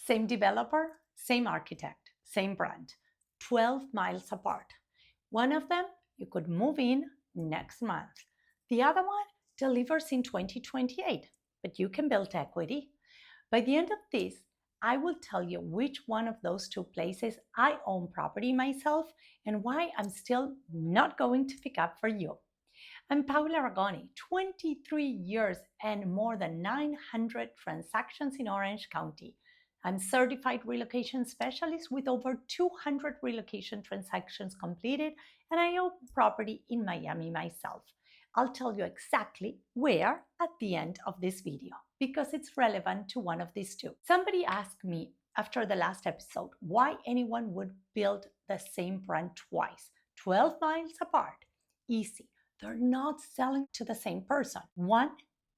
Same developer, same architect, same brand, 12 miles apart. One of them you could move in next month. The other one delivers in 2028, but you can build equity. By the end of this, I will tell you which one of those two places I own property myself and why I'm still not going to pick up for you. I'm Paula Aragone, 23 years and more than 900 transactions in Orange County. I'm certified relocation specialist with over 200 relocation transactions completed, and I own property in Miami myself. I'll tell you exactly where at the end of this video because it's relevant to one of these two. Somebody asked me after the last episode why anyone would build the same brand twice, 12 miles apart. Easy. They're not selling to the same person. One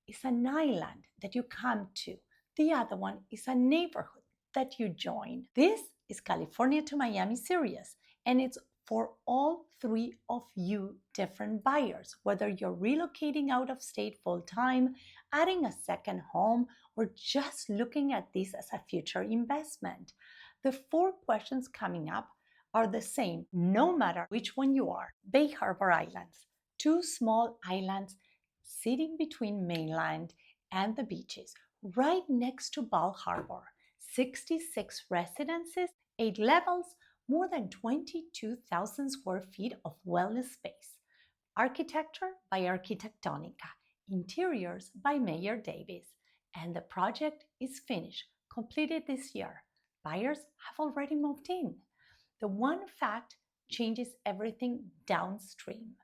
is an island that you come to. The other one is a neighborhood that you join. This is California to Miami series, and it's for all three of you different buyers, whether you're relocating out of state full time, adding a second home, or just looking at this as a future investment. The 4 questions coming up are the same, no matter which one you are. Bay Harbor Islands, 2 small islands sitting between mainland and the beaches, right next to Bal Harbor. 66 residences, 8 levels, more than 22,000 square feet of wellness space. Architecture by Arquitectonica, interiors by Mayor Davis, and the project is finished, completed this year. Buyers have already moved in. The one fact changes everything downstream.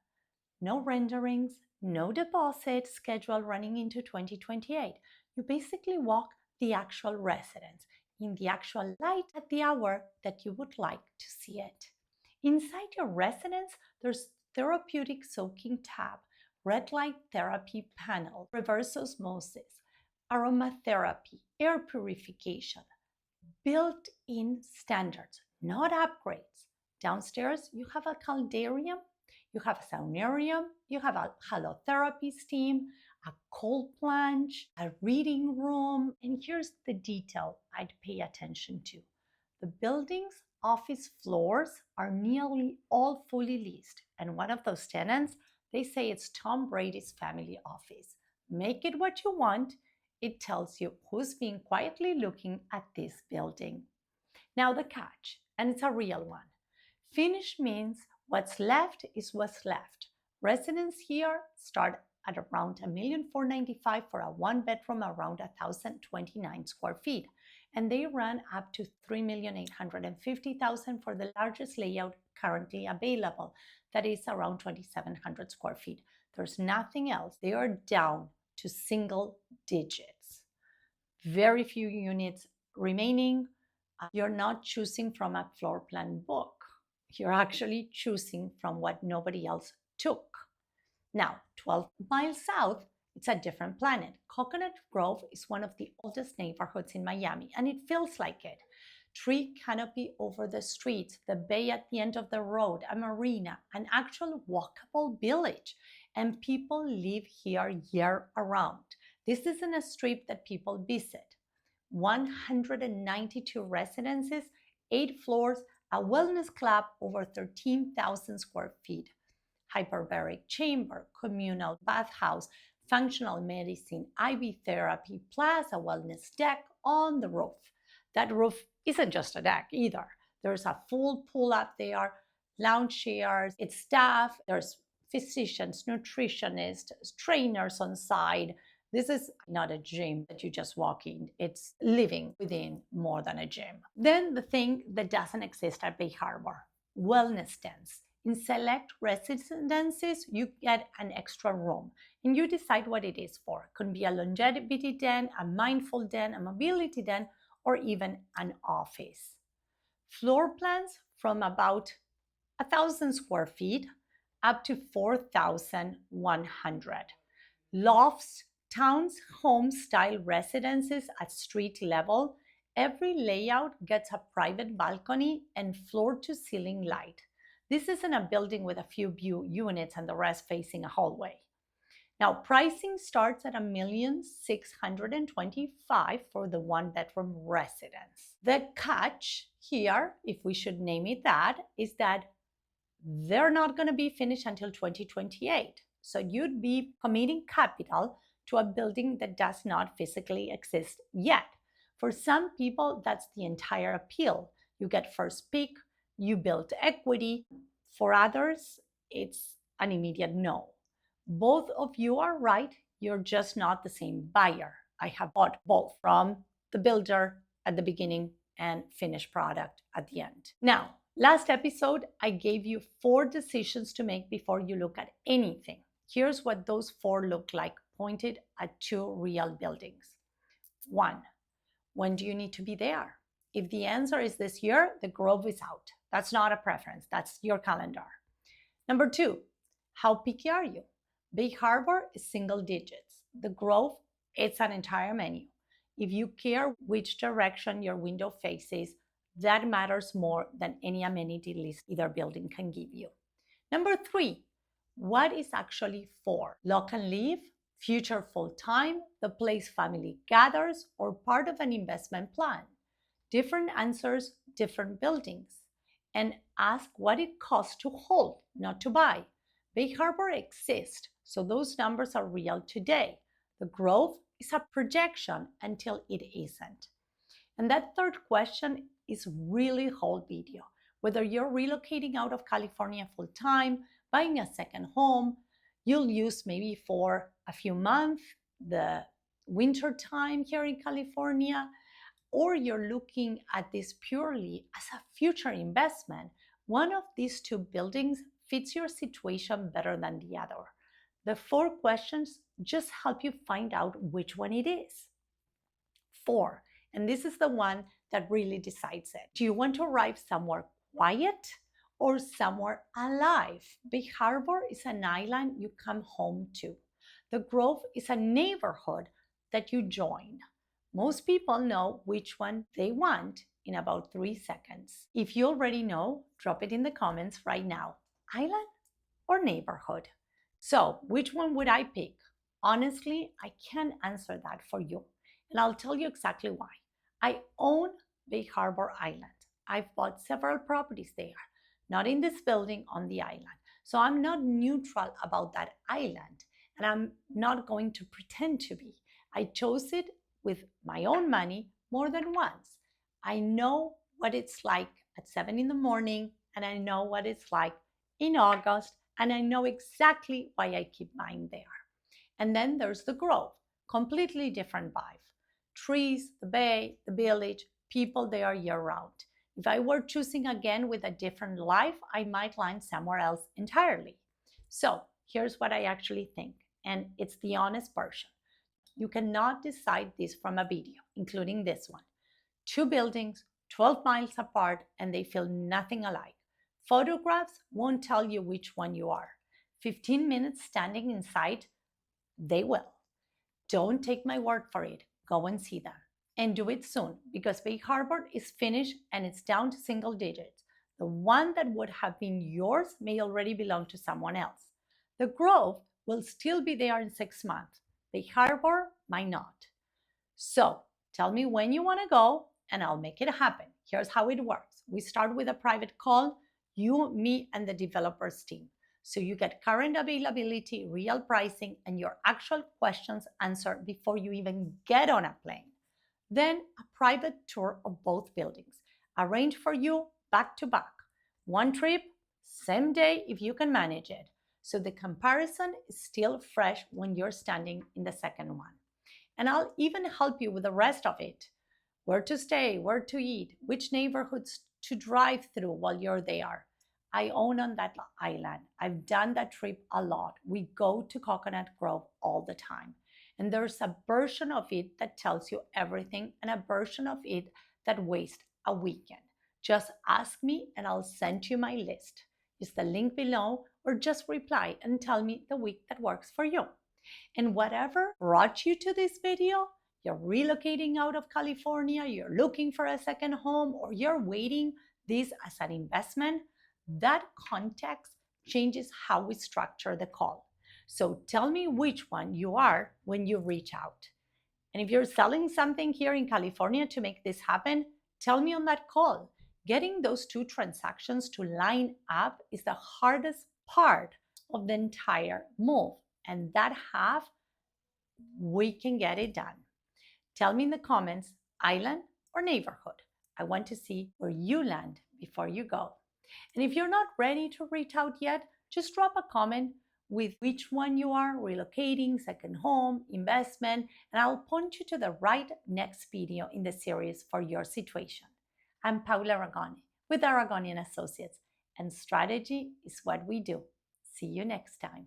No renderings, no deposit schedule running into 2028. You basically walk the actual residence in the actual light at the hour that you would like to see it. Inside your residence, there's therapeutic soaking tub, red light therapy panel, reverse osmosis, aromatherapy, air purification, built-in standards, not upgrades. Downstairs, you have a caldarium, you have a saunarium, you have a halotherapy steam, a cold plunge, a reading room, and here's the detail I'd pay attention to. The building's office floors are nearly all fully leased, and one of those tenants, they say it's Tom Brady's family office. Make it what you want. It tells you who's been quietly looking at this building. Now the catch, and it's a real one. Finished means what's left is what's left. Residents here start at around $1,495,000 for a 1-bedroom around 1,029 square feet, and they run up to $3,850,000 for the largest layout currently available, that is around 2,700 square feet. There's nothing else. They are down to single digits. Very few units remaining. You're not choosing from a floor plan book. You're actually choosing from what nobody else took. Now, 12 miles south, it's a different planet. Coconut Grove is one of the oldest neighborhoods in Miami, and it feels like it. Tree canopy over the streets, the bay at the end of the road, a marina, an actual walkable village, and people live here year-round. This isn't a strip that people visit. 192 residences, 8 floors, a wellness club over 13,000 square feet, hyperbaric chamber, communal bathhouse, functional medicine, IV therapy, plus a wellness deck on the roof. That roof isn't just a deck either. There's a full pool up there, lounge chairs, it's staff, there's physicians, nutritionists, trainers on site. This is not a gym that you just walk in. It's living within more than a gym. Then the thing that doesn't exist at Bay Harbor, wellness tents. In select residences, you get an extra room and you decide what it is for. It could be a longevity den, a mindful den, a mobility den, or even an office. Floor plans from about 1,000 square feet up to 4,100. Lofts, towns, home-style residences at street level. Every layout gets a private balcony and floor-to-ceiling light. This isn't a building with a few view units and the rest facing a hallway. Now, pricing starts at $1,625,000 for the one-bedroom residence. The catch here, if we should name it that, is that they're not going to be finished until 2028. So you'd be committing capital to a building that does not physically exist yet. For some people, that's the entire appeal. You get first pick, you build equity. For others, it's an immediate no. Both of you are right, you're just not the same buyer. I have bought both, from the builder at the beginning and finished product at the end. Now, last episode, I gave you 4 decisions to make before you look at anything. Here's what those 4 look like, pointed at 2 real buildings. 1, when do you need to be there? If the answer is this year, the Grove is out. That's not a preference, that's your calendar. Number 2, how picky are you? Bay Harbor is single digits. The Grove, it's an entire menu. If you care which direction your window faces, that matters more than any amenity list either building can give you. Number 3, what is actually for? Lock and leave, future full-time, the place family gathers, or part of an investment plan? Different answers, different buildings. And ask what it costs to hold, not to buy. Bay Harbor exists, so those numbers are real today. The Grove is a projection until it isn't. And that third question is really whole video. Whether you're relocating out of California full-time, buying a second home, you'll use maybe for a few months the winter time here in California, or you're looking at this purely as a future investment, one of these 2 buildings fits your situation better than the other. The 4 questions just help you find out which one it is. 4, and this is the one that really decides it. Do you want to arrive somewhere quiet or somewhere alive? Bay Harbor is an island you come home to. The Grove is a neighborhood that you join. Most people know which one they want in about 3 seconds. If you already know, drop it in the comments right now. Island or neighborhood? So, which one would I pick? Honestly, I can't answer that for you, and I'll tell you exactly why. I own Bay Harbor Island. I've bought several properties there, not in this building, on the island. So I'm not neutral about that island, and I'm not going to pretend to be. I chose it with my own money more than once. I know what it's like at 7 in the morning, and I know what it's like in August, and I know exactly why I keep mine there. And then there's the Grove, completely different vibe. Trees, the bay, the village, people there year-round. If I were choosing again with a different life, I might land somewhere else entirely. So here's what I actually think, and it's the honest version. You cannot decide this from a video, including this one. 2 buildings, 12 miles apart, and they feel nothing alike. Photographs won't tell you which one you are. 15 minutes standing inside, they will. Don't take my word for it. Go and see them. And do it soon, because Bay Harbor is finished and it's down to single digits. The one that would have been yours may already belong to someone else. The Grove will still be there in 6 months. Bay Harbor might not. So tell me when you want to go and I'll make it happen. Here's how it works. We start with a private call, you, me, and the developer's team. So you get current availability, real pricing, and your actual questions answered before you even get on a plane. Then a private tour of both buildings, arranged for you back to back. One trip, same day if you can manage it. So the comparison is still fresh when you're standing in the second one. And I'll even help you with the rest of it. Where to stay, where to eat, which neighborhoods to drive through while you're there. I own on that island. I've done that trip a lot. We go to Coconut Grove all the time. And there's a version of it that tells you everything and a version of it that wastes a weekend. Just ask me and I'll send you my list. Use the link below or just reply and tell me the week that works for you. And whatever brought you to this video, you're relocating out of California, you're looking for a second home, or you're waiting this as an investment, that context changes how we structure the call. So tell me which one you are when you reach out. And if you're selling something here in California to make this happen, tell me on that call. Getting those two transactions to line up is the hardest part of the entire move. And that half, we can get it done. Tell me in the comments, island or neighborhood. I want to see where you land before you go. And if you're not ready to reach out yet, just drop a comment with which one you are, relocating, second home, investment, and I'll point you to the right next video in the series for your situation. I'm Paula Aragone with Aragone & Associates, and strategy is what we do. See you next time.